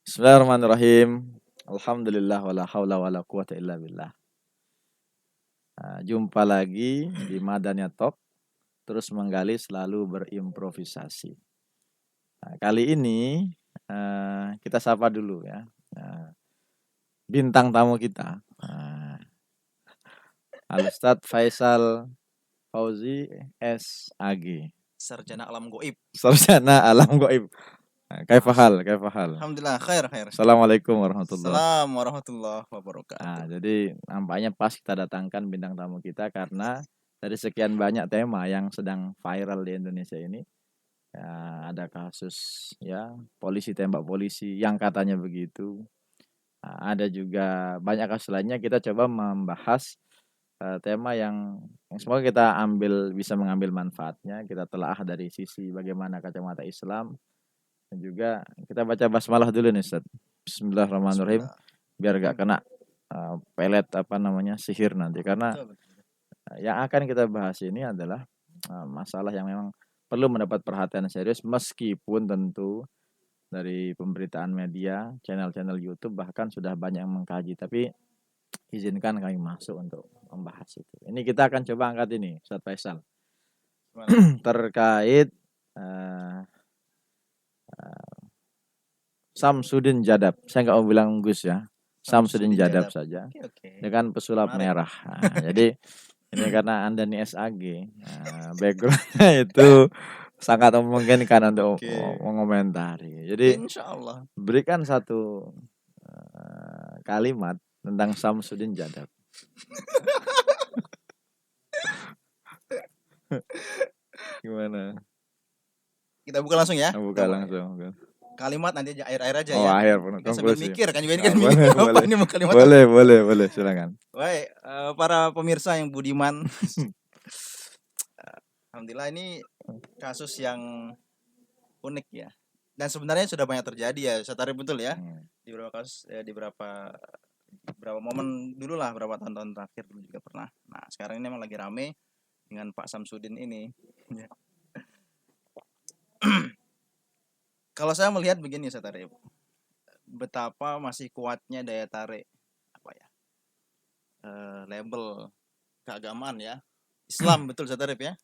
Bismillahirrahmanirrahim. Alhamdulillah wala haula wala quwata illa billah. Jumpa lagi di Madania Talk, terus menggali selalu berimprovisasi. Kali ini kita sapa dulu ya bintang tamu kita, Al-Ustadz Faisal Fauzi SAG, Sarjana alam goib. sarjana alam gaib. Kaifahal? Alhamdulillah khair. Assalamualaikum warahmatullahi. Assalamualaikum warahmatullahi wabarakatuh. Jadi nampaknya pas kita datangkan bintang tamu kita karena dari sekian banyak tema yang sedang viral di Indonesia ini, ya, ada kasus ya polisi tembak polisi yang katanya begitu. Ada juga banyak kasus lainnya. Kita coba membahas tema yang semoga kita bisa mengambil manfaatnya. Kita telaah dari sisi bagaimana kacamata Islam, dan juga kita baca basmalah dulu nih Ustaz. Bismillahirrahmanirrahim. Biar gak kena pelet sihir nanti, karena yang akan kita bahas ini adalah masalah yang memang perlu mendapat perhatian serius, meskipun tentu dari pemberitaan media, channel-channel YouTube bahkan sudah banyak yang mengkaji, tapi izinkan kami masuk untuk membahas itu. Ini kita akan coba angkat ini Ustaz Faisal terkait Samsudin Jadab. Saya nggak mau bilang Gus ya, Samsudin Jadab saja. Dengan pesulap merah. Jadi ini karena Anda nih SAG, backgroundnya itu sangat memungkinkan untuk mengomentari. Jadi Insyaallah. berikan satu kalimat tentang Samsudin Jadab. Gimana? Kita buka langsung ya. Buka langsung. Kalimat nanti air aja ya. akhir Kan sambil mikir kan juga ini kan boleh, mikir boleh. apa ini mau kalimat. Boleh, silakan. Baik, para pemirsa yang budiman. Alhamdulillah ini kasus yang unik ya. Dan sebenarnya sudah banyak terjadi ya, saya tarik betul ya. Di beberapa kasus di beberapa momen dulu lah, beberapa tahun-tahun terakhir dulu juga pernah. Nah, sekarang ini memang lagi rame dengan Pak Samsudin ini. Kalau saya melihat begini, saya tarik betapa masih kuatnya daya tarik label keagamaan ya, Islam betul saya tarik ya.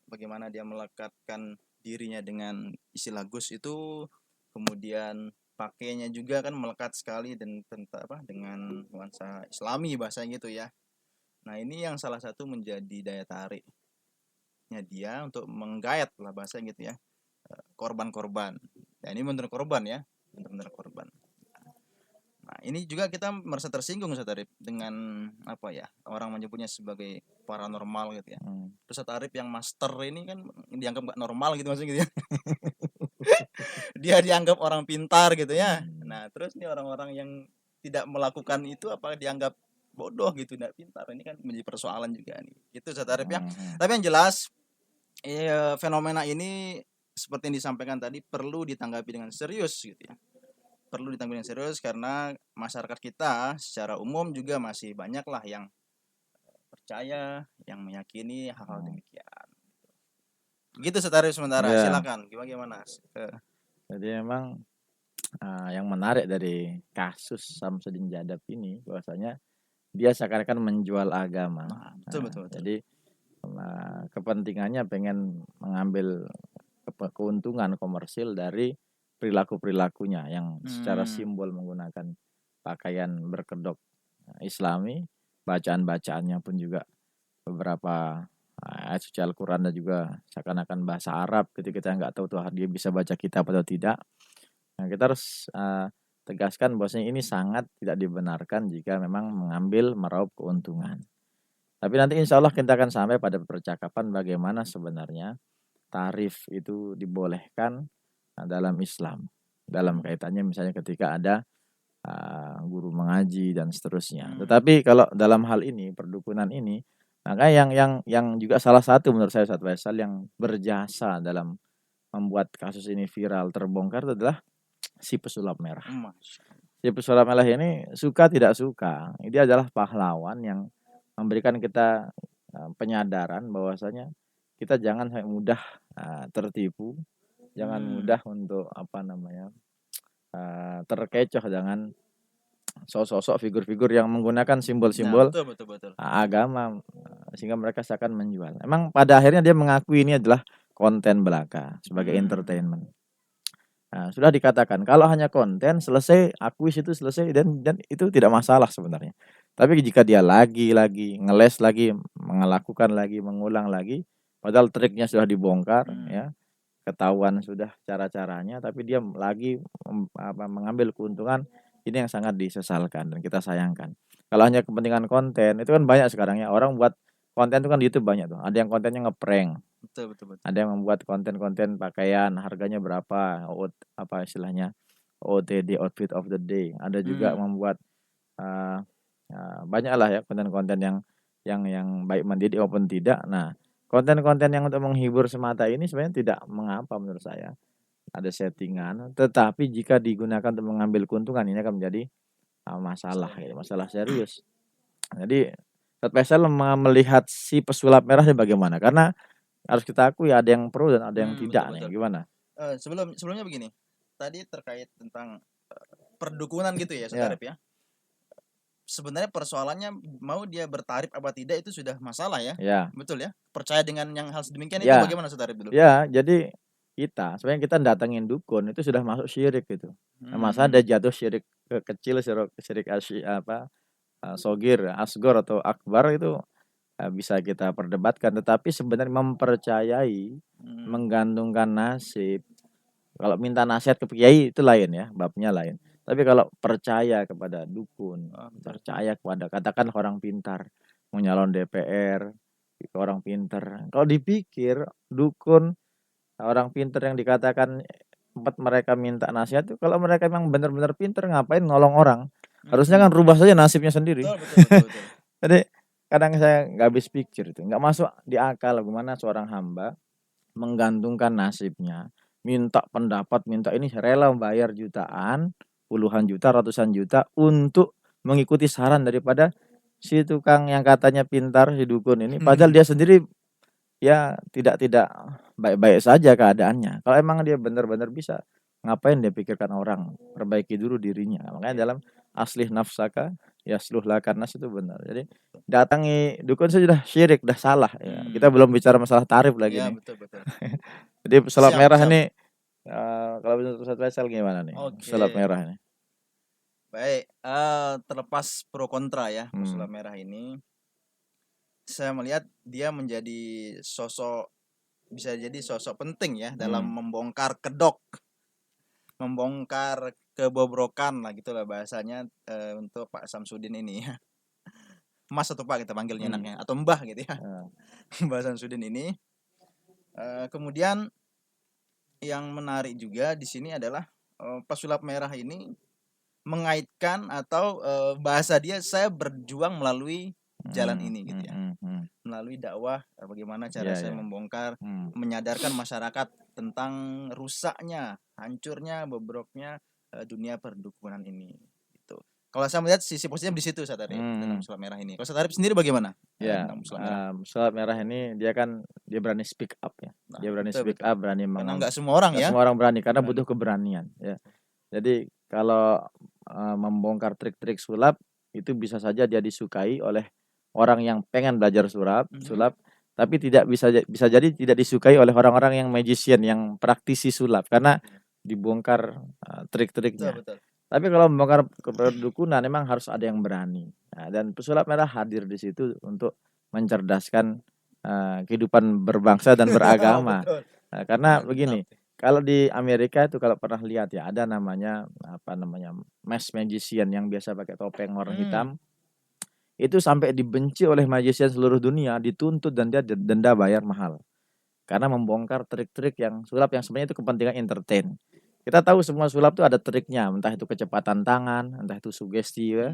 Bagaimana dia melekatkan dirinya dengan istilah Gus itu, kemudian pakainya juga kan melekat sekali dan dengan nuansa Islami bahasanya gitu ya. Nah ini yang salah satu menjadi daya tariknya dia untuk menggayat lah bahasanya gitu ya, korban-korban. Dan ini benar korban ya, benar korban. Nah ini juga kita merasa tersinggung Satarif dengan orang menyebutnya sebagai paranormal gitu ya. Terus Satarif yang master ini kan dianggap gak normal gitu maksudnya gitu ya. Dia dianggap orang pintar gitu ya. Nah terus nih orang-orang yang tidak melakukan itu apa dianggap bodoh gitu, tidak pintar. Ini kan menjadi persoalan juga nih. Itu Satarif ya. Tapi yang jelas fenomena ini seperti yang disampaikan tadi perlu ditanggapi dengan serius gitu ya. Perlu ditanggapi dengan serius karena masyarakat kita secara umum juga masih banyak lah yang percaya, yang meyakini hal-hal demikian. Gitu Satarif sementara. Silakan gimana? Jadi memang yang menarik dari kasus Samsudin Jadab ini bahwasanya dia seakan-akan menjual agama. Betul. Jadi kepentingannya pengen mengambil keuntungan komersil dari perilakunya yang secara simbol menggunakan pakaian berkedok Islami, bacaan-bacaannya pun juga beberapa ayat suci Al-Quran dan juga seakan-akan bahasa Arab. Ketika kita nggak tahu tuh dia bisa baca kitab atau tidak. Nah, kita harus tegaskan bahwasanya ini sangat tidak dibenarkan jika memang mengambil meraup keuntungan. Tapi nanti insya Allah kita akan sampai pada percakapan bagaimana sebenarnya tarif itu dibolehkan dalam Islam. Dalam kaitannya misalnya ketika ada guru mengaji dan seterusnya. Tetapi kalau dalam hal ini, perdukunan ini, maka yang juga salah satu menurut saya Ustaz Faisal yang berjasa dalam membuat kasus ini viral terbongkar adalah si pesulap merah. Si pesulap merah ini suka tidak suka, dia adalah pahlawan yang memberikan kita penyadaran bahwasanya kita jangan mudah tertipu, jangan mudah untuk terkecoh dengan sosok-sosok figur-figur yang menggunakan Nah, simbol-simbol betul. agama, sehingga mereka seakan menjual. Emang pada akhirnya dia mengakui ini adalah konten belaka sebagai entertainment. Nah, sudah dikatakan kalau hanya konten selesai, akui situ selesai dan itu tidak masalah sebenarnya. Tapi jika dia lagi ngeles lagi, melakukan lagi, mengulang lagi, padahal triknya sudah dibongkar ya, ketahuan sudah cara-caranya, tapi dia lagi mengambil keuntungan, ini yang sangat disesalkan dan kita sayangkan. Kalau hanya kepentingan konten, itu kan banyak sekarang ya, orang buat konten itu kan di YouTube banyak tuh. Ada yang kontennya ngeprank. Betul. Ada yang membuat konten-konten pakaian, harganya berapa, apa istilahnya, OOTD, outfit of the day. Ada juga membuat banyaklah ya konten-konten yang baik mendidik maupun tidak. Nah, konten-konten yang untuk menghibur semata ini sebenarnya tidak mengapa menurut saya. Ada settingan, tetapi jika digunakan untuk mengambil keuntungan ini akan menjadi masalah gitu, masalah serius. Jadi Ustadz Faisal melihat si pesulap merah ini bagaimana? Karena harus kita akui ada yang pro dan ada yang tidak nih. Gimana? Sebelumnya begini. Tadi terkait tentang perdukunan gitu ya, Saudara ya. Sebenarnya persoalannya mau dia bertarif apa tidak itu sudah masalah ya. Betul ya. Percaya dengan yang hal sedemikian itu bagaimana Saudara dulu? Ya, jadi sebenarnya kita datangin dukun itu sudah masuk syirik gitu. Masa ada jatuh syirik kecil, syirik sogir, asgor atau akbar itu bisa kita perdebatkan, tetapi sebenarnya mempercayai, menggantungkan nasib. Kalau minta nasihat ke kiai itu lain ya, babnya lain. Tapi kalau percaya kepada dukun, percaya kepada katakan orang pintar, mau nyalon DPR, orang pintar. Kalau dipikir dukun, orang pintar yang dikatakan tempat mereka minta nasihat itu, kalau mereka memang benar-benar pintar ngapain nolong orang? Harusnya kan rubah saja nasibnya sendiri. Betul. Jadi kadang saya nggak habis pikir itu, nggak masuk di akal bagaimana seorang hamba menggantungkan nasibnya, minta pendapat, minta ini, rela membayar jutaan, puluhan juta, ratusan juta untuk mengikuti saran daripada si tukang yang katanya pintar, si dukun ini, padahal dia sendiri ya tidak baik-baik saja keadaannya. Kalau emang dia benar-benar bisa, ngapain dia pikirkan orang, perbaiki dulu dirinya. Makanya dalam aslih nafsaka yasluh laka nas itu benar. Jadi datangi dukun sudah syirik, sudah salah ya. Kita belum bicara masalah tarif lagi nih. Betul. Jadi pesulap merah ini kalau menurut Ustadz Faisal gimana nih? Pesulap merah ini. Baik, terlepas pro kontra ya pesulap merah ini, saya melihat dia menjadi bisa jadi sosok penting ya dalam membongkar kedok, membongkar kebobrokan lah gitulah bahasanya untuk Pak Samsudin ini ya. Mas atau Pak kita panggilnya enaknya, atau Mbah gitu ya. Mbah Samsudin ini. Kemudian yang menarik juga di sini adalah pesulap merah ini mengaitkan atau bahasa dia, saya berjuang melalui jalan ini gitu ya. Melalui dakwah, bagaimana cara saya membongkar, menyadarkan masyarakat tentang rusaknya, hancurnya, bobroknya dunia perdukunan ini. Gitu. Kalau saya melihat sisi positifnya di situ Ustadz Arif dalam pesulap merah ini. Kalau Ustadz Arif sendiri bagaimana? Pesulap merah ini dia berani speak up ya. Dia berani speak up, berani karena nggak semua orang ya. Semua orang berani karena butuh keberanian ya. Jadi kalau membongkar trik-trik sulap itu bisa saja dia disukai oleh orang yang pengen belajar sulap, tapi bisa jadi tidak disukai oleh orang-orang yang magician, yang praktisi sulap karena dibongkar trik-triknya. Betul. Tapi kalau membongkar keperdukunan memang harus ada yang berani. Nah, dan pesulap merah hadir di situ untuk mencerdaskan kehidupan berbangsa dan beragama. Karena begini, kalau di Amerika itu kalau pernah lihat ya, ada namanya mass magician yang biasa pakai topeng warna hitam. Itu sampai dibenci oleh magician seluruh dunia, dituntut dan dia denda bayar mahal. Karena membongkar trik-trik yang sulap yang sebenarnya itu kepentingan entertain. Kita tahu semua sulap itu ada triknya, entah itu kecepatan tangan, entah itu sugesti ya.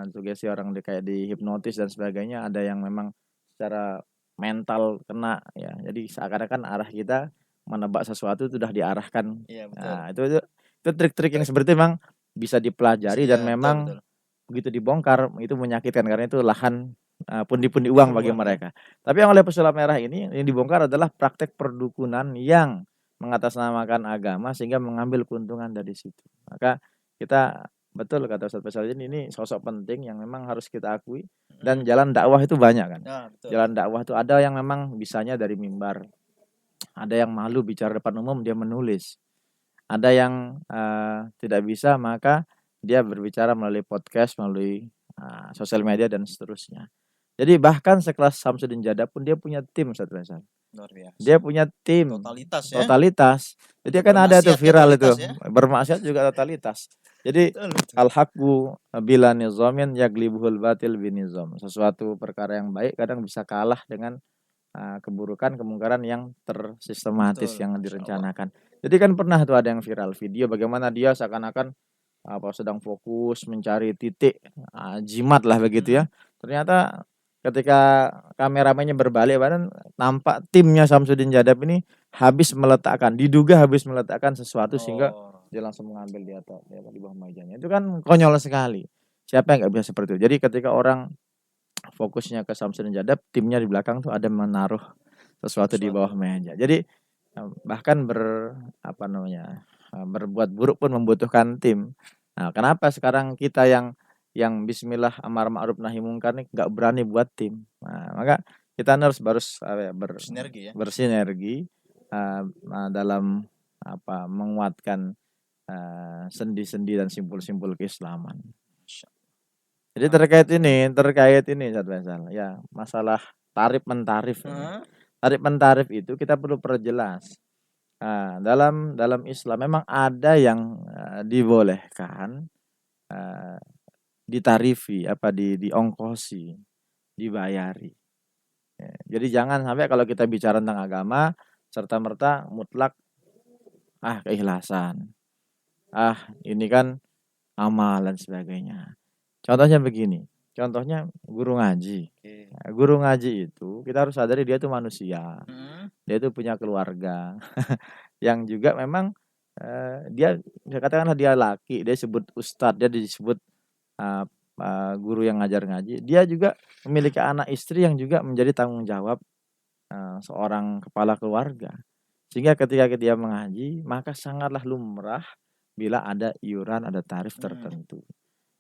Sugesti orang kayak dihipnotis dan sebagainya, ada yang memang secara mental kena ya. Jadi seakan-akan arah kita menebak sesuatu itu sudah diarahkan. Nah, itu trik-trik yang seperti memang bisa dipelajari dan memang begitu dibongkar itu menyakitkan karena itu lahan pundi-pundi uang bagi mereka. Tapi yang oleh pesulap merah ini yang dibongkar adalah praktek perdukunan yang mengatasnamakan agama sehingga mengambil keuntungan dari situ. Maka kita betul kata Ustaz Faisal ini sosok penting yang memang harus kita akui, dan jalan dakwah itu banyak kan. Jalan dakwah itu ada yang memang bisanya dari mimbar, ada yang malu bicara depan umum dia menulis, ada yang tidak bisa maka dia berbicara melalui podcast, melalui sosial media dan seterusnya. Jadi bahkan sekelas Samsudin Jada pun dia punya tim, Ustaz Faisal. Luar biasa. Dia punya tim. Totalitas ya. Totalitas. Jadi kan ada tuh viral itu. Ya? Bermaksiat juga totalitas. Jadi al-haqqu bila nizamin yaglibuhul batil binizam. Sesuatu perkara yang baik kadang bisa kalah dengan keburukan, kemungkaran yang tersistematis, yang direncanakan. Jadi kan pernah tuh ada yang viral video bagaimana dia seakan-akan sedang fokus mencari titik jimat lah begitu ya. Ternyata ketika kameramennya berbalik badan, nampak timnya Samsudin Jadab ini diduga habis meletakkan sesuatu sehingga dia langsung mengambil di atas, di bawah mejanya. Itu kan konyol sekali. Siapa yang nggak bisa seperti itu? Jadi ketika orang fokusnya ke Samsudin Jadab, timnya di belakang tuh ada menaruh sesuatu di bawah meja. Jadi bahkan berbuat buruk pun membutuhkan tim. Nah, kenapa sekarang kita yang bismillah amar ma'ruf nahi mungkar nih nggak berani buat tim. Nah, maka kita harus bersinergi dalam menguatkan sendi-sendi dan simpul-simpul keislaman. Jadi terkait ini Ustaz Faisal, ya masalah tarif mentarif. Tarif mentarif itu kita perlu perjelas. Dalam Islam memang ada yang dibolehkan ditarifi, diongkosi, dibayari. Ya, jadi jangan sampai kalau kita bicara tentang agama serta-merta mutlak keikhlasan. Ini kan amal dan sebagainya. Contohnya begini. Contohnya guru ngaji. Nah, guru ngaji itu kita harus sadari dia itu manusia. Dia itu punya keluarga. Yang juga memang dia katakanlah dia laki, dia disebut ustadz, dia disebut guru yang ngajar ngaji. Dia juga memiliki anak istri yang juga menjadi tanggung jawab seorang kepala keluarga. Sehingga ketika dia mengaji, maka sangatlah lumrah bila ada iuran, ada tarif tertentu.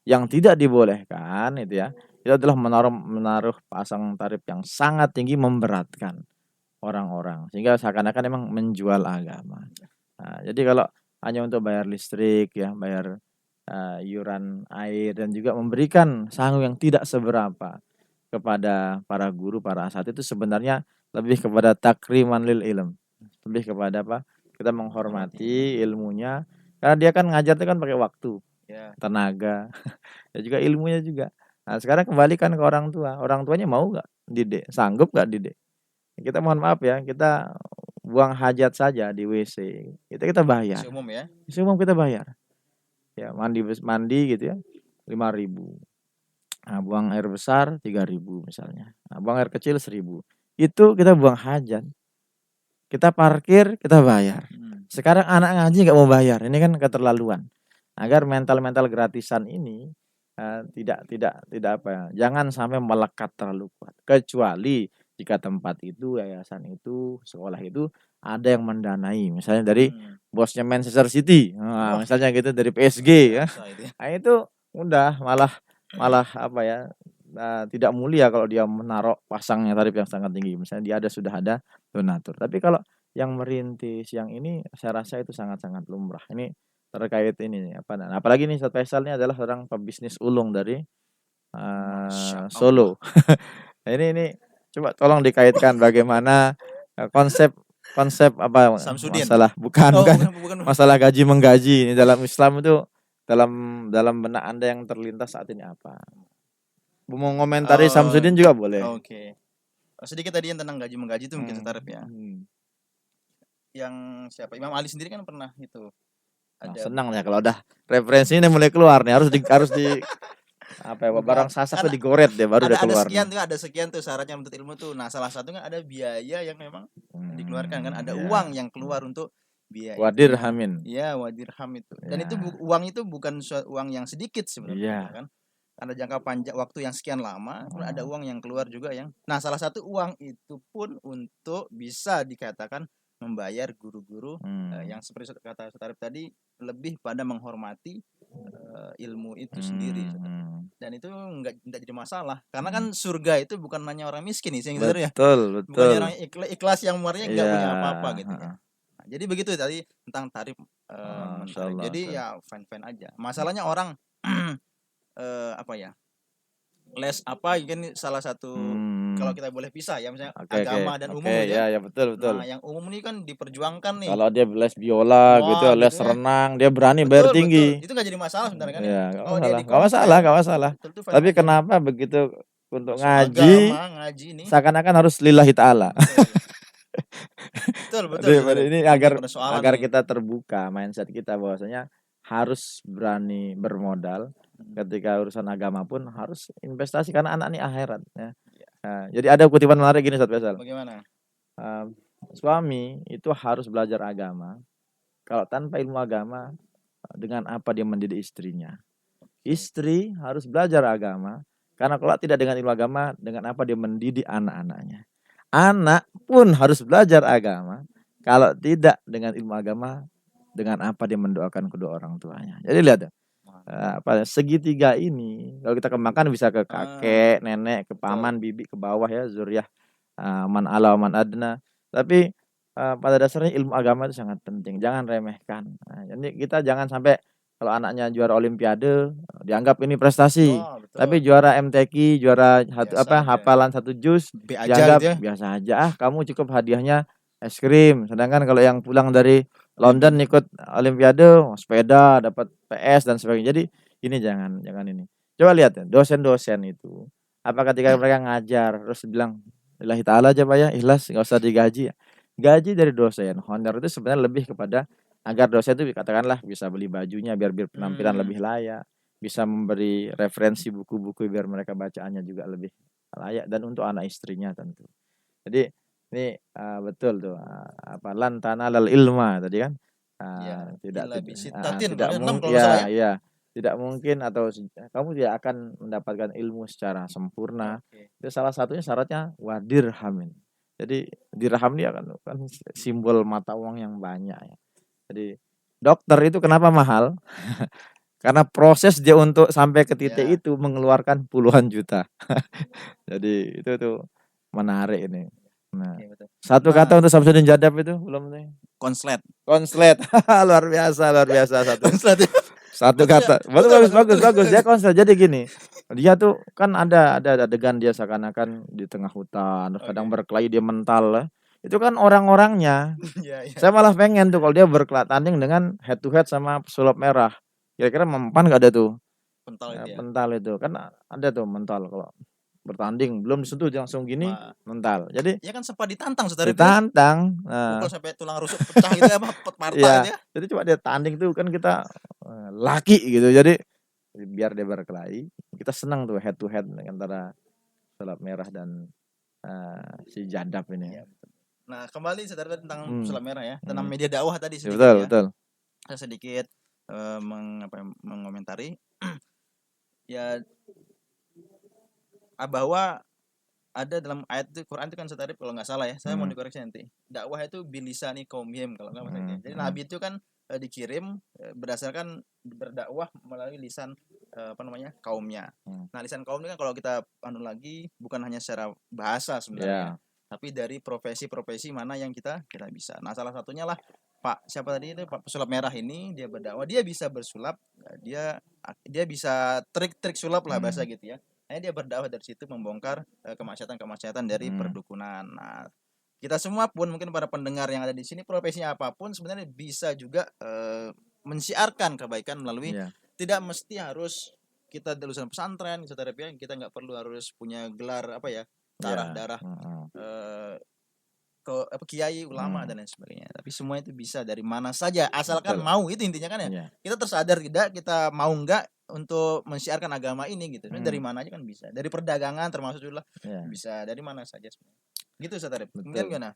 Yang tidak dibolehkan itu adalah menaruh pasang tarif yang sangat tinggi, memberatkan orang-orang sehingga seakan-akan memang menjual agama. Nah, jadi kalau hanya untuk bayar listrik bayar iuran air dan juga memberikan sangu yang tidak seberapa kepada para guru, para asatidz itu sebenarnya lebih kepada takriman lil ilm. Lebih kepada kita menghormati ilmunya, karena dia kan ngajar itu kan pakai waktu, tenaga, dan juga ilmunya juga. Nah, sekarang kembalikan ke orang tua. Orang tuanya mau nggak didik? Sanggup nggak didik? Kita mohon maaf kita buang hajat saja di WC. Kita bayar. Isi umum ya? Isi umum kita bayar. Ya, mandi gitu ya, 5.000. Nah, buang air besar 3.000 misalnya. Nah, buang air kecil 1.000. Itu kita buang hajat. Kita parkir, kita bayar. Sekarang anak ngaji nggak mau bayar. Ini kan keterlaluan. Agar mental gratisan ini jangan sampai melekat terlalu kuat. Kecuali jika tempat itu, yayasan itu, sekolah itu ada yang mendanai, misalnya dari bosnya Manchester City, misalnya gitu, dari PSG ya. Nah, itu udah malah tidak mulia kalau dia menaruh pasangnya tarif yang sangat tinggi. Misalnya sudah ada donatur. Tapi kalau yang merintis yang ini, saya rasa itu sangat-sangat lumrah. Ini terkait ini apalagi nih Ustaz Faisal ini adalah seorang pebisnis ulung dari Solo. ini coba tolong dikaitkan bagaimana konsep Samsudin. bukan masalah gaji menggaji ini dalam Islam itu, dalam benak Anda yang terlintas saat ini apa? Mau ngomentari Samsudin juga boleh. Oke. Sedikit tadi yang tentang gaji menggaji itu mungkin tarif ya. Yang siapa? Imam Ali sendiri kan pernah itu. Senang ya kalau udah referensinya mulai keluar nih, harus di barang sasak tuh digoret deh baru udah keluar. Ada sekian tuh syaratnya untuk ilmu tuh. Nah, salah satunya ada biaya yang memang dikeluarkan kan, ada uang yang keluar untuk biaya. Wadirhamin. Iya, wadirham itu. Dan itu uang itu bukan uang yang sedikit sebenarnya kan. Ada jangka panjang waktu yang sekian lama, ada uang yang keluar juga yang. Nah, salah satu uang itu pun untuk bisa dikatakan membayar guru-guru yang seperti kata Ustaz Arif tadi, lebih pada menghormati ilmu itu sendiri, dan itu nggak jadi masalah karena kan surga itu bukan hanya orang miskin sih, ya. Betul, Bukan betul. orang ikhlas yang muarnya nggak punya apa-apa gitu ya. Iya, Nah, jadi begitu tadi tentang tarif mentarif. masyaallah, Jadi ya fine-fine aja. Masalahnya orang apa ya? Les apa ini salah satu kalau kita boleh pisah ya, misalnya Oke, agama dan umum gitu ya, ya. ya betul, betul. Nah, yang umum ini kan diperjuangkan nih. Kalau dia les biola gitu, Wah, les gitu ya. renang, dia berani bayar Betul, betul. tinggi. Itu nggak jadi masalah sebenarnya kan ya. Iya, Kalau dia nggak masalah, di-compare, nggak masalah. betul tuh fine Tapi aja. kenapa begitu untuk Soal ngaji agama, ngaji nih. seakan-akan harus lillahi ta'ala. Betul. Betul, betul. Jadi ini Ini agar persoalan nih. kita terbuka mindset kita bahwasanya harus berani bermodal ketika urusan agama pun harus investasi karena anak ini akhirat ya. Iya. Nah, jadi ada kutipan menarik gini Ustaz Faisal. Bagaimana? Suami itu harus belajar agama. Kalau tanpa ilmu agama, dengan apa dia mendidik istrinya? Istri harus belajar agama, karena kalau tidak dengan ilmu agama, dengan apa dia mendidik anak-anaknya? Anak pun harus belajar agama, kalau tidak dengan ilmu agama, dengan apa dia mendoakan kedua orang tuanya. Jadi lihat ya, segitiga ini kalau kita kembangkan bisa ke kakek, nenek, ke paman, bibi, ke bawah ya, zuriyah man ala man adna. Tapi pada dasarnya ilmu agama itu sangat penting, jangan remehkan. Nah, jadi kita jangan sampai kalau anaknya juara olimpiade dianggap ini prestasi. Tapi juara MTQ, juara hafalan 1 juz dianggap gitu ya? Biasa aja. Kamu cukup hadiahnya es krim. Sedangkan kalau yang pulang dari London ikut olimpiade, sepeda, dapat PS dan sebagainya. Jadi ini jangan ini. Coba lihat ya, dosen-dosen itu apa ketika mereka ngajar terus bilang lillahi ta'ala aja Pak ya, ikhlas, nggak usah digaji. Gaji dari dosen, honor itu sebenarnya lebih kepada agar dosen itu katakanlah bisa beli bajunya biar penampilan lebih layak, bisa memberi referensi buku-buku biar mereka bacaannya juga lebih layak, dan untuk anak istrinya tentu. Jadi ini betul tuh lan tanalal ilma tadi kan. Tidak mungkin atau kamu tidak akan mendapatkan ilmu secara sempurna. Itu salah satunya syaratnya wadirhamin. Jadi dirham dia kan simbol mata uang yang banyak ya. Jadi dokter itu kenapa mahal? Karena proses dia untuk sampai ke titik itu mengeluarkan puluhan juta. Jadi itu tuh menarik ini. Nah, satu kata untuk Samsudin Jadab itu belum nih. Konslet. luar biasa satu. Konslet. Satu kata. Bagus. Dia konslet. Jadi gini. Dia tuh kan ada adegan dia seakan-akan di tengah hutan, kadang berkelahi dia mental lah. Itu kan orang-orangnya. Saya malah pengen tuh kalau dia bertanding dengan head to head sama pesulap merah. Kira-kira mempan gak ada tuh? Mental itu. Kan ada tuh mental kalau bertanding belum disentuh langsung gini mental. Jadi ya kan sempat ditantang Saudara. Ditantang. Pukul sampai tulang rusuk pecah gitu ya, marta ya. Jadi coba dia tanding tuh kan kita laki gitu. Jadi biar dia berkelahi, kita senang tuh head to head antara pesulap merah dan si Jadab ini. Nah, kembali Saudara tentang pesulap merah ya, tentang media dakwah tadi sedikit betul. Saya sedikit mengomentari ya bahwa ada dalam ayat itu Quran itu kan Saudara kalau nggak salah ya, saya mau dikoreksi nanti. Dakwah itu bilisani qaumihim kalau nggak maksudnya. Jadi nabi itu kan dikirim berdasarkan berdakwah melalui lisan kaumnya. Nah, lisan kaum ini kan kalau kita lagi bukan hanya secara bahasa sebenarnya, tapi dari profesi-profesi mana yang kita bisa. Nah, salah satunya lah Pak siapa tadi itu Pak pesulap merah ini, dia berdakwah, dia bisa bersulap, dia bisa trik-trik sulap lah bahasa gitu ya. Nah, dia berdakwah dari situ membongkar kemaksiatan dari perdukunan. Nah, kita semua pun mungkin para pendengar yang ada di sini profesinya apapun sebenarnya bisa juga mensiarkan kebaikan melalui tidak mesti harus kita lulusan pesantren, kita nggak perlu harus punya gelar darah kiai, ulama dan lain sebagainya. Tapi semua itu bisa dari mana saja asalkan mau, itu intinya kan ya. Kita tersadar tidak, kita mau enggak untuk mensiarkan agama ini gitu. Dari mana aja kan bisa. Dari perdagangan termasuk juga bisa dari mana saja sebenarnya. Gitu Ustaz Arif. Mungkin gimana?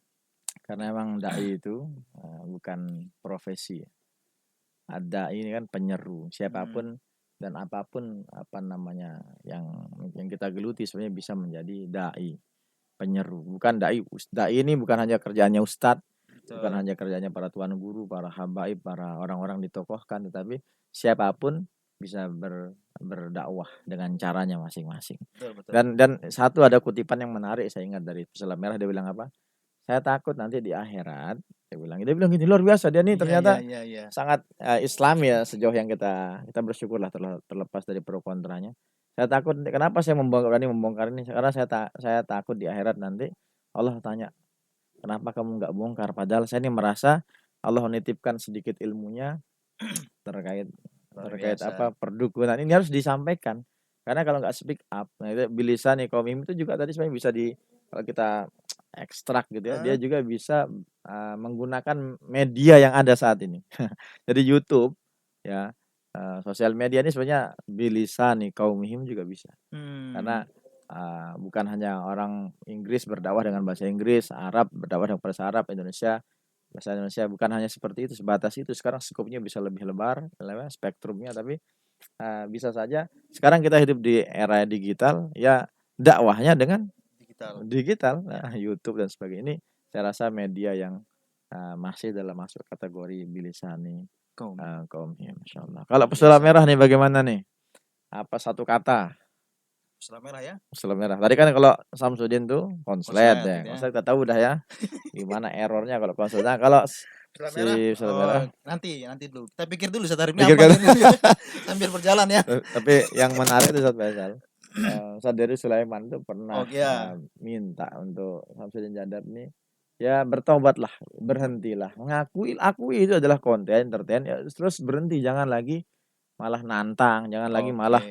Karena emang dai itu bukan profesi. Ada ini kan penyeru, siapapun dan apapun yang kita geluti sebenarnya bisa menjadi dai. Penyeru, bukan dai. Dai ini bukan hanya kerjaannya ustadz, bukan hanya kerjanya para tuan guru, para habaib, para orang-orang ditokohkan, tetapi siapapun bisa berdakwah dengan caranya masing-masing. Betul. Dan satu ada kutipan yang menarik saya ingat dari Pesulap Merah, dia bilang apa? Saya takut nanti di akhirat, dia bilang gini, luar biasa dia nih ternyata Iya. sangat Islam ya, sejauh yang kita bersyukurlah terlepas dari pro kontranya. Saya takut, kenapa saya berani membongkar ini? Karena saya takut di akhirat nanti Allah tanya, kenapa kamu nggak bongkar? Padahal saya ini merasa Allah menitipkan sedikit ilmunya terkait apa perdukunan ini harus disampaikan. Karena kalau nggak speak up, nah itu bilisan qaumihim itu juga tadi sebenarnya bisa kalau kita ekstrak gitu ya, dia juga bisa menggunakan media yang ada saat ini. Jadi YouTube ya, sosial media ini sebenarnya bilisan qaumihim juga bisa. Karena bukan hanya orang Inggris berdakwah dengan bahasa Inggris, Arab berdakwah dengan bahasa Arab, bahasa Indonesia, bukan hanya seperti itu, sebatas itu. Sekarang skopnya bisa lebih lebar, spektrumnya, tapi bisa saja sekarang kita hidup di era digital, ya dakwahnya dengan digital. Nah, YouTube dan sebagainya ini saya rasa media yang masih masuk kategori bilisani qaumihim, insyaallah. Kalau Pesulap Merah nih bagaimana nih? Apa satu kata? Pesulap Merah ya. Pesulap Merah. Tadi kan kalau Samsudin tuh konslet ya. Konslet kita tahu udah ya. Gimana errornya kalau konslet. Nah, kalau Pesulap Merah nanti dulu. Kita pikir dulu Sadarifnya apa sambil berjalan ya. Tapi yang menarik itu Ustaz Faisal. Sadari Sulaiman itu pernah minta untuk Samsudin Jadab nih, ya bertobatlah, berhentilah, akui itu adalah konten entertain, ya terus berhenti, jangan lagi malah nantang, jangan lagi malah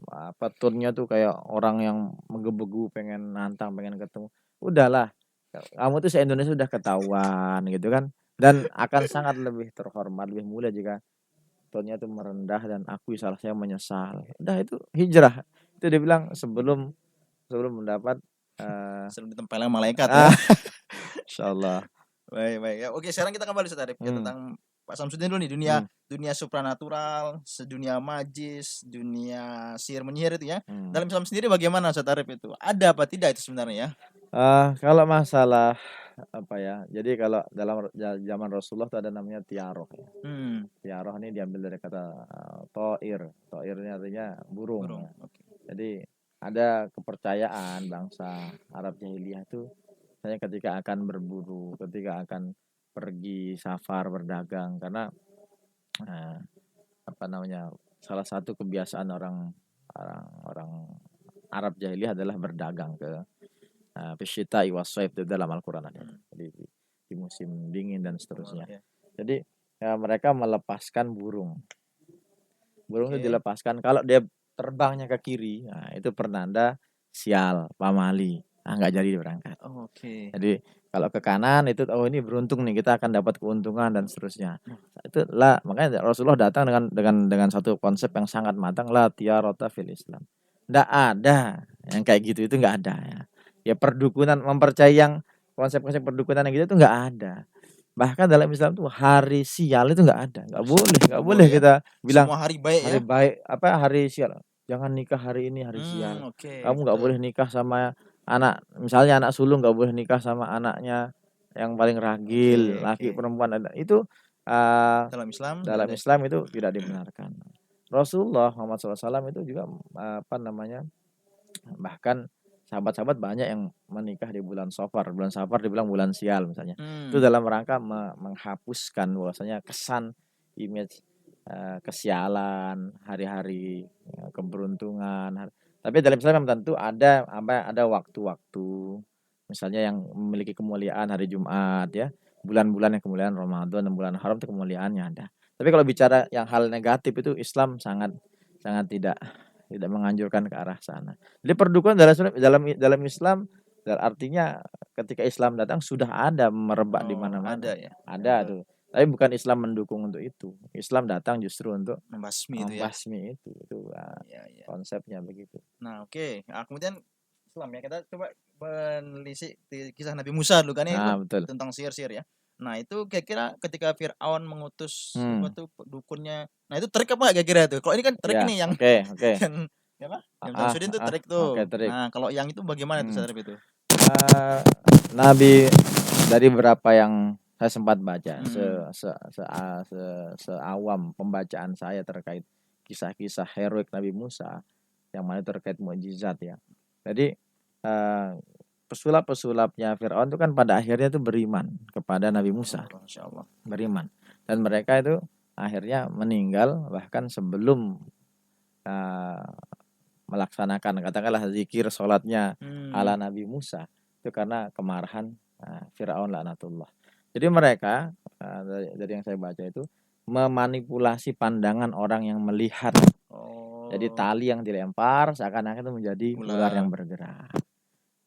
apa turnya tuh kayak orang yang menggebu-gebu pengen nantang, pengen ketemu. Udahlah, kamu tuh se-Indonesia sudah ketahuan gitu kan, dan akan sangat lebih terhormat, lebih mulia jika tonnya itu merendah dan akui salah saya, menyesal. Udah itu hijrah. Itu dia bilang sebelum mendapat sebelum ditempelin malaikat ya. Insyaallah. Baik ya. Oke, sekarang kita kembali Ustaz Arif tentang Pak Samsudin dulu nih, dunia supranatural, sedunia magis, dunia sihir menyihir itu ya. Dalam Islam sendiri bagaimana Ustaz Arif itu? Ada apa tidak itu sebenarnya ya? Kalau masalah apa ya, jadi kalau dalam zaman Rasulullah itu ada namanya tiaroh ya. Tiaroh ini diambil dari kata toir ini artinya burung ya. Jadi ada kepercayaan bangsa Arab jahiliyah itu, misalnya ketika akan berburu, ketika akan pergi safar berdagang, karena salah satu kebiasaan orang Arab jahiliyah adalah berdagang ke Fisyita iwaswaib itu dalam Al-Quran ada. Jadi di musim dingin dan seterusnya. Jadi mereka melepaskan burung. Burung itu dilepaskan. Kalau dia terbangnya ke kiri, nah itu pertanda sial, pamali. Nggak jadi berangkat. Jadi kalau ke kanan itu ini beruntung nih, kita akan dapat keuntungan dan seterusnya. Itulah makanya Rasulullah datang dengan satu konsep yang sangat matang, la tiyarata fil Islam. Nggak ada yang kayak gitu, itu nggak ada ya. Ya perdukunan, mempercayai yang konsep-konsep perdukunan yang gitu itu nggak ada. Bahkan dalam Islam tuh hari sial itu nggak ada, nggak boleh kita bilang semua hari baik baik, hari sial. Jangan nikah hari ini, hari sial. Kamu nggak boleh nikah sama misalnya anak sulung, nggak boleh nikah sama anaknya yang paling ragil, laki perempuan ada. Itu dalam Islam itu tidak dibenarkan. Rasulullah Muhammad SAW itu juga bahkan sahabat-sahabat banyak yang menikah di bulan Safar. Bulan Safar dibilang bulan sial misalnya. Itu dalam rangka menghapuskan bahwasanya kesan image kesialan, hari-hari keberuntungan. Tapi dalam Islam tentu ada waktu-waktu, misalnya yang memiliki kemuliaan hari Jumat ya, bulan-bulan yang kemuliaan Ramadan dan bulan haram itu kemuliaannya ada. Tapi kalau bicara yang hal negatif itu Islam sangat tidak menganjurkan ke arah sana. Jadi perdukunan dalam Islam artinya ketika Islam datang sudah ada merebak di mana-mana. Ada tuh. Tapi bukan Islam mendukung untuk itu. Islam datang justru untuk membasmi itu. Itu konsepnya begitu. Nah, oke. Nah, kemudian Islam ya, kita coba menelisik kisah Nabi Musa dulu kan ya, tentang sihir-sihir ya. Nah, itu kira-kira ketika Fir'aun mengutus dukunnya, nah itu trik apa kira-kira itu? Kalau ini kan trik ini yang yang Samsudin tuh trik tuh. Nah, kalau yang itu bagaimana tuh Sadarif itu? Nabi dari berapa yang saya sempat baca Hmm. seawam pembacaan saya terkait kisah-kisah heroik Nabi Musa yang mana terkait mukjizat ya. Jadi pesulap-pesulapnya Firaun itu kan pada akhirnya itu beriman kepada Nabi Musa. Masya Allah. Beriman. Dan mereka itu akhirnya meninggal bahkan sebelum melaksanakan katakanlah zikir sholatnya ala Nabi Musa itu karena kemarahan Firaun laknatullah. Jadi mereka dari yang saya baca itu memanipulasi pandangan orang yang melihat. Jadi tali yang dilempar seakan-akan itu menjadi ular yang bergerak.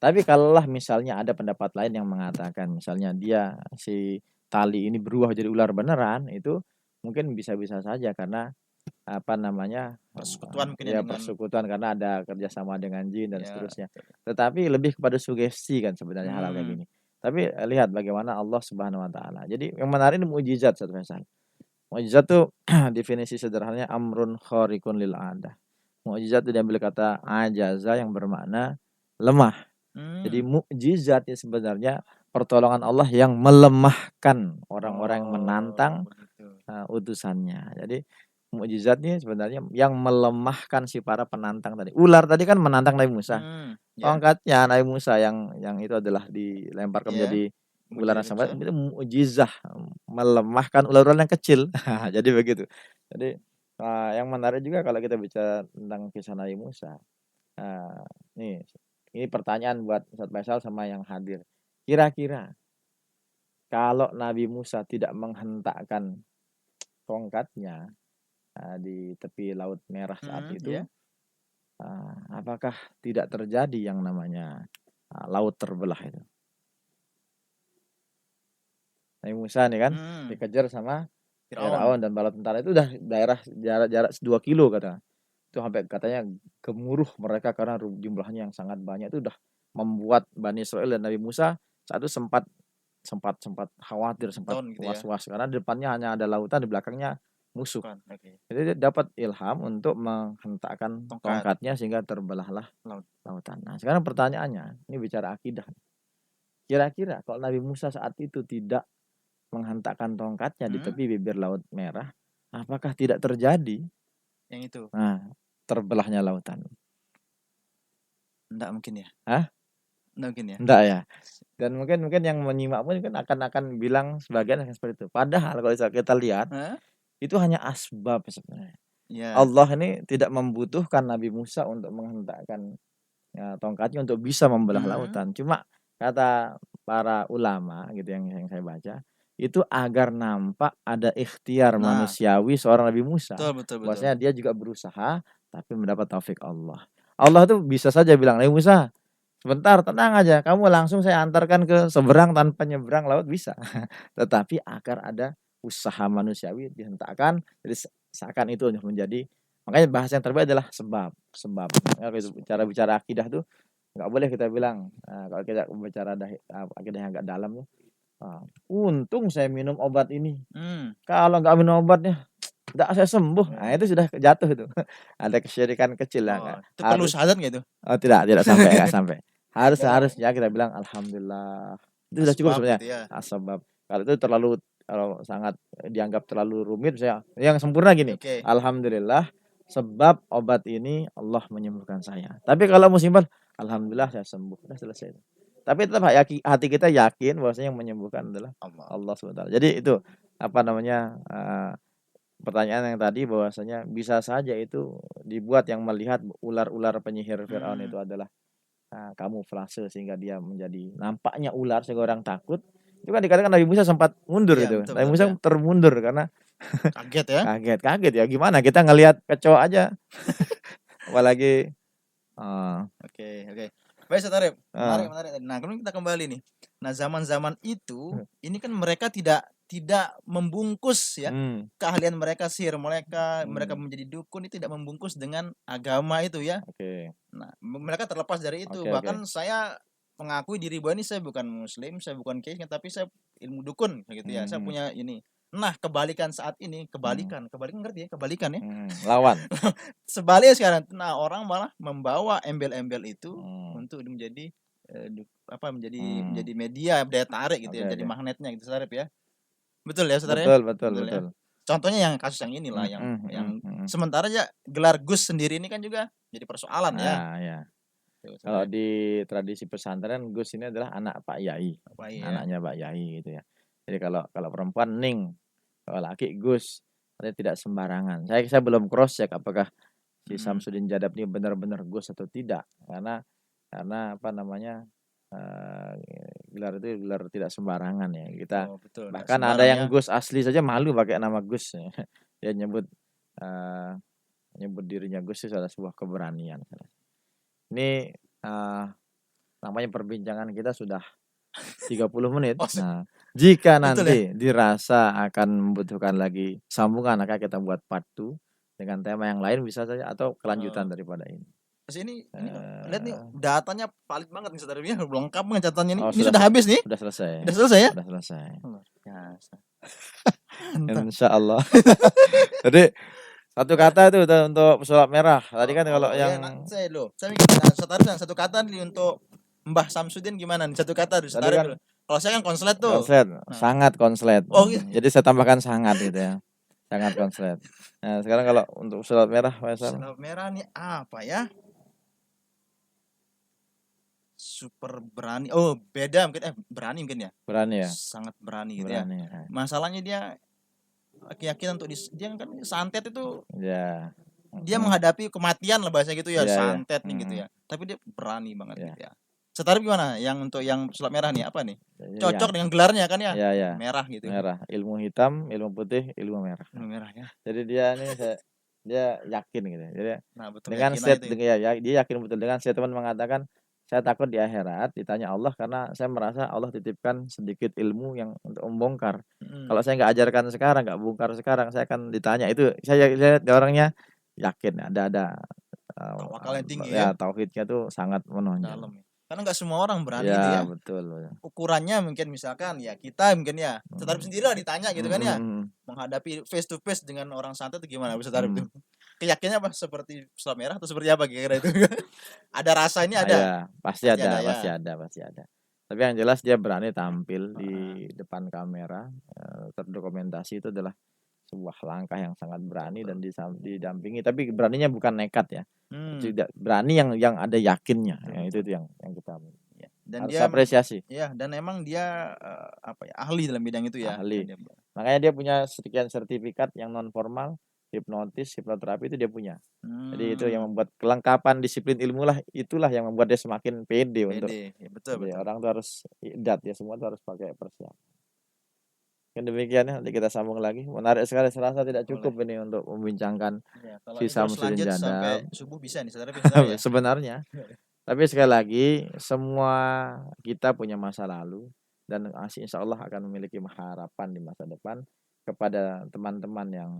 Tapi kalaulah misalnya ada pendapat lain yang mengatakan misalnya dia si tali ini berubah jadi ular beneran, itu mungkin bisa-bisa saja karena apa namanya persekutuan mungkin ya dengan persekutuan karena ada kerjasama dengan jin dan seterusnya. Tetapi lebih kepada sugesti kan sebenarnya hal kayak gini. Tapi lihat bagaimana Allah Subhanahu Wa Taala. Jadi yang menarik ini mukjizat Ustaz Faisal. Mukjizat tuh definisi sederhananya amrun khariqun lil adah. Mukjizat itu diambil kata ajaza yang bermakna lemah. Jadi mukjizat itu sebenarnya pertolongan Allah yang melemahkan orang-orang yang menantang utusannya. Jadi mukjizatnya sebenarnya yang melemahkan si para penantang tadi. Ular tadi kan menantang Nabi Musa. Tongkatnya Nabi Musa yang itu adalah dilemparkan menjadi ular yang sampai itu mukjizah melemahkan ular-ular yang kecil. Jadi begitu. Jadi yang menarik juga kalau kita bicara tentang kisah Nabi Musa. Nih, ini pertanyaan buat Ustaz Faisal sama yang hadir. Kira-kira kalau Nabi Musa tidak menghentakkan tongkatnya di tepi Laut Merah saat itu, apakah tidak terjadi yang namanya laut terbelah itu? Nabi Musa nih kan dikejar sama Firaun dan bala tentara itu udah daerah jarak 2 kilo kata. Itu sampai katanya gemuruh mereka karena jumlahnya yang sangat banyak itu udah membuat Bani Israil dan Nabi Musa saat itu sempat khawatir, sempat was-was karena di depannya hanya ada lautan, di belakangnya musuh. Jadi dia dapat ilham untuk menghentakkan tongkatnya sehingga terbelahlah lautan. Nah, sekarang pertanyaannya, ini bicara akidah. Kira-kira kalau Nabi Musa saat itu tidak menghentakkan tongkatnya di tepi bibir Laut Merah, apakah tidak terjadi yang itu? Nah, terbelahnya lautan. Enggak mungkin ya? Enggak mungkin ya? Enggak ya. Dan mungkin yang menyimak pun kan akan bilang sebagian seperti itu. Padahal kalau kita lihat itu hanya asbab sebenarnya. Allah ini tidak membutuhkan Nabi Musa untuk menghentakkan tongkatnya untuk bisa membelah lautan. Cuma kata para ulama gitu yang saya baca, itu agar nampak ada ikhtiar manusiawi seorang Nabi Musa. Betul. Bahwasanya dia juga berusaha tapi mendapat taufik Allah. Allah tuh bisa saja bilang, Nabi Musa, sebentar tenang aja, kamu langsung saya antarkan ke seberang tanpa nyebrang laut bisa. Tetapi agar ada usaha manusiawi dihentakkan, jadi seakan itu menjadi, makanya bahasa yang terbaik adalah sebab. Cara bicara akidah tuh nggak boleh kita bilang kalau kita bicara akidah yang agak dalam tuh untung saya minum obat ini, kalau nggak minum obatnya nggak saya sembuh. Nah itu sudah jatuh itu. Ada kesyirikan kecil lah. Itu perlu syahadat nggak itu? Oh tidak sampai. Harusnya kita bilang alhamdulillah. Itu sudah cukup sebenarnya. Gitu ya. Sebab kalau itu kalau sangat dianggap terlalu rumit, saya yang sempurna gini. Alhamdulillah sebab obat ini Allah menyembuhkan saya. Tapi kalau musibah, alhamdulillah saya sembuh. Sudah selesai. Tapi tetap hati kita yakin bahwasanya yang menyembuhkan adalah Allah SWT. Jadi itu apa namanya pertanyaan yang tadi bahwasanya bisa saja itu dibuat yang melihat ular-ular penyihir Firaun itu adalah kamuflase sehingga dia menjadi nampaknya ular sehingga orang takut. Itu kan dikatakan Nabi Musa sempat mundur itu. Nabi Musa termundur karena kaget ya. Kaget ya, gimana kita ngelihat kecoa aja. Apalagi Oke. Baik, Ustaz Arif. Menarik. Nah, kemudian kita kembali nih. Nah, zaman-zaman itu ini kan mereka tidak membungkus ya keahlian mereka sihir mereka menjadi dukun itu tidak membungkus dengan agama itu ya. Nah, mereka terlepas dari itu. Bahkan saya mengakui diri bahwa ini saya bukan muslim, saya bukan kiai, tapi saya ilmu dukun gitu ya. Saya punya ini. Nah, kebalikan saat ini, kebalikan ngerti ya? Kebalikan ya. Lawan. Sebaliknya sekarang. Nah, orang malah membawa embel-embel itu untuk menjadi menjadi media daya tarik gitu ya, jadi magnetnya gitu Sarip ya. Betul ya saudara ya? Betul betul Betul ya. betul. Contohnya yang kasus yang inilah yang Mhm. sementara aja gelar Gus sendiri ini kan juga jadi persoalan ya. Nah, ya. Tuh, Kalau saudara. di tradisi pesantren Gus ini adalah anak Pak Yai, Apa ya? anaknya Pak Yai gitu ya. Jadi kalau kalau perempuan Ning, kalau laki Gus, artinya tidak sembarangan. Saya belum cross check apakah si Mm. Samsudin Jadab ini benar-benar Gus atau tidak, karena apa namanya, gelar itu gelar tidak sembarangan ya. Kita Oh betul, nggak bahkan ada sembarang ya. yang Gus asli saja malu pakai nama Gus. Dia eee, nyebut dirinya Gus itu adalah sebuah keberanian. Ini, namanya perbincangan kita sudah 30 menit. Oh Nah, jika betul ya. nanti dirasa akan membutuhkan lagi sambungan, maka kita buat part 2 dengan tema yang lain bisa saja atau kelanjutan Oh. daripada ini. Terus ini lihat nih Eee, datanya valid banget nih saudara ya, lengkap banget catatannya nih. oh Ini sudah habis nih. sudah selesai Sudah selesai ya? sudah selesai. Luar biasa. Mantap. Insyaallah. Jadi satu kata itu untuk pesulap merah. Tadi kan kalau Oh ya, yang saya mikir satu kata nih untuk Mbah Samsudin gimana nih? Satu kata dulu, tadi setara kan dulu. Kalau saya kan konslet tuh. konslet, Nah. sangat konslet. Oh gitu. Jadi saya tambahkan sangat gitu ya. Sangat konslet. Nah, sekarang kalau untuk pesulap merah, Faisal. Pesulap merah nih apa ya? Super berani. Oh, beda mungkin berani mungkin ya. Berani ya? Sangat berani gitu ya. Berani ya. Masalahnya dia keyakinan untuk dia kan santet itu Ya. dia menghadapi kematian lah bahasa gitu ya, Iya iya. santet nih gitu ya. Tapi dia berani banget Iya. gitu ya. Setara gimana? Yang untuk yang pesulap merah nih apa nih? Iya. Cocok dengan gelarnya kan ya? Iya iya. Merah gitu. Merah, ilmu hitam, ilmu putih, ilmu merah. Merah ya. Jadi dia yakin gitu. Jadi Nah, betul dengan keyakinan itu. dia yakin betul dengan statement mengatakan saya takut di akhirat ditanya Allah karena saya merasa Allah titipkan sedikit ilmu yang untuk membongkar. Kalau saya nggak ajarkan sekarang, nggak bongkar sekarang, saya akan ditanya. Itu saya lihat orangnya yakin ada Tawakal yang tinggi ya. ya tauhidnya tuh sangat menonjol. Dalam. Karena nggak semua orang berani itu Ya ya. betul. Ukurannya mungkin misalkan ya kita mungkin ya Setarip sendiri lah ditanya gitu kan ya, menghadapi face to face dengan orang santet itu gimana Setarip itu keyakinannya apa seperti pesulap merah atau seperti apa kira-kira itu ada rasa ini ada Ya, pasti ada, ya. pasti ada. Tapi yang jelas dia berani tampil di depan kamera, terdokumentasi itu adalah sebuah langkah yang sangat berani dan didampingi. Tapi beraninya bukan nekat ya, tidak berani yang ada yakinnya. Ya, itu yang kita ya. Dan harus dia apresiasi. Ya, dan emang dia apa ya ahli dalam bidang itu ya. Ahli. Makanya dia punya sekian sertifikat yang non formal, hipnotis, hipnoterapi itu dia punya. Jadi itu yang membuat kelengkapan disiplin ilmu lah, itulah yang membuat dia semakin pede untuk ya, betul. orang tuh harus idat ya, semua tuh harus pakai persiapan. Kan demikian ya, nanti kita sambung lagi. Menarik sekali, serasa tidak cukup ini untuk membincangkan si Samsudin Jadab. Sampai subuh bisa nih saudara ya. Sebenarnya. Tapi sekali lagi semua kita punya masa lalu dan insya Allah akan memiliki harapan di masa depan kepada teman-teman yang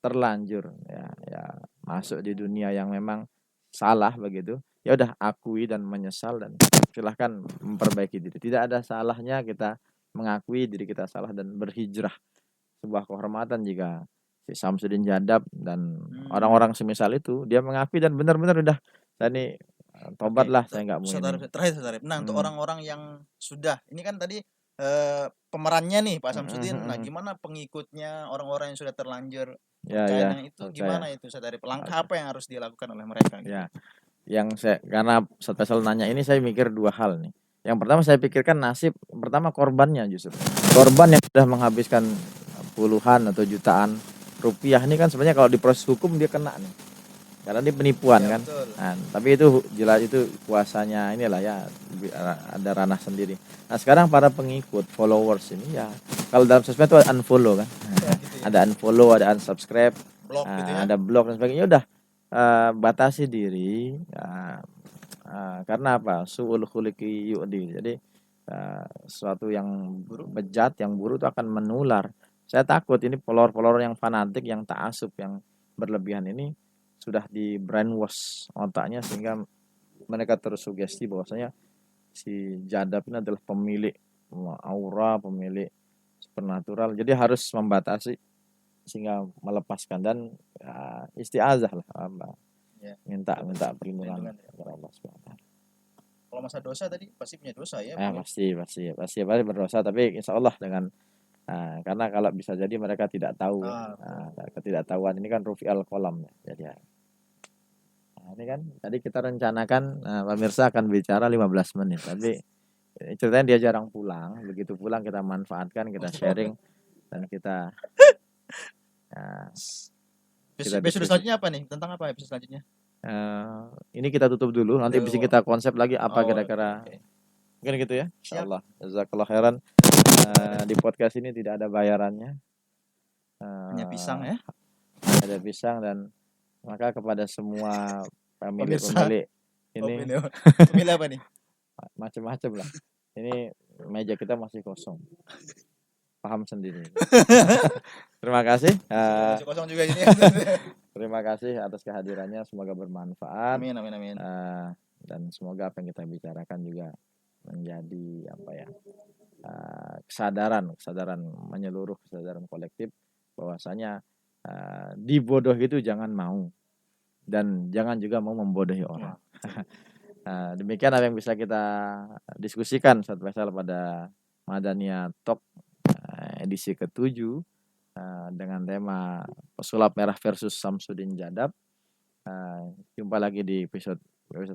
terlanjur ya masuk di dunia yang memang salah begitu. Ya udah akui dan menyesal dan silahkan memperbaiki diri. Tidak ada salahnya kita mengakui diri kita salah dan berhijrah. Sebuah kehormatan jika si Samsudin Jadab dan orang-orang semisal itu dia mengakui dan benar-benar udah saya ini tobatlah, saya nggak mau ini. Terakhir. Nah, untuk orang-orang yang sudah ini kan tadi pemerannya nih Pak Samsudin. Nah, gimana pengikutnya orang-orang yang sudah terlanjur percaya dengan itu gimana itu Saudari? Langkah apa yang harus dilakukan oleh mereka gitu? Ya. Karena Faisal nanya ini saya mikir dua hal nih. Yang pertama saya pikirkan nasib pertama korbannya justru. Korban yang sudah menghabiskan puluhan atau jutaan rupiah ini kan sebenarnya kalau di proses hukum dia kena nih. Karena ini penipuan kan. Nah, tapi itu jelas itu kuasanya inilah ya ada ranah sendiri. Nah, sekarang para pengikut followers ini ya kalau dalam sosmed itu ada unfollow kan. Ada unfollow, ada unsubscribe, blog gitu ya. Ada blog dan sebagainya. Udah batasi diri karena apa? Su'ul khuluqi yu'di. Jadi sesuatu yang bejat, yang buruk itu akan menular. Saya takut ini follower-follower yang fanatik, yang ta'assub, yang berlebihan ini sudah di brainwash otaknya sehingga mereka tersugesti bahwasanya si Jadab ini adalah pemilik aura, pemilik supernatural. Jadi harus membatasi sehingga melepaskan dan istiazah lah, minta perlindungan kepada Allah Subhanahu wa taala. Kalau masa dosa tadi pasti punya dosa ya. Pasti berdosa, tapi insya Allah dengan Karena kalau bisa jadi mereka tidak tahu ya. Ketidaktahuan ini kan rufi'al qalam ya. Jadi ini kan tadi kita rencanakan pemirsa akan bicara 15 menit, tapi ceritanya dia jarang pulang. Begitu pulang kita manfaatkan, kita sharing dan kita episode selanjutnya apa nih? Tentang apa episode selanjutnya? Ini kita tutup dulu, nanti bisa kita konsep lagi apa kira-kira. Mungkin gitu ya. Insyaallah. Jazakallah khairan. Di podcast ini tidak ada bayarannya. Hanya pisang ya. Ada pisang, dan maka kepada semua pemilik ini pemilik apa nih? Macam-macam lah. Ini meja kita masih kosong. Paham sendiri. Terima kasih. Kosong juga ini. Terima kasih atas kehadirannya, semoga bermanfaat. Amin, amin, amin. Dan semoga apa yang kita bicarakan juga menjadi kesadaran menyeluruh, kesadaran kolektif bahwasanya dibodoh itu jangan mau, dan jangan juga mau membodohi orang. Demikian apa yang bisa kita diskusikan Ustaz Faisal pada Madaniyah Talk edisi ke-7 dengan tema pesulap merah versus Samsudin Jadab. Jumpa lagi di episode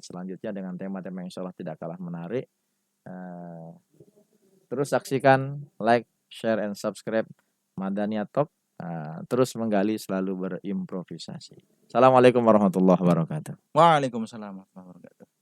selanjutnya dengan tema-tema yang insyaallah tidak kalah menarik. Terus saksikan, like, share, and subscribe Madaniyah Talk. Terus menggali, selalu berimprovisasi. Assalamualaikum warahmatullahi wabarakatuh. Waalaikumsalam warahmatullahi wabarakatuh.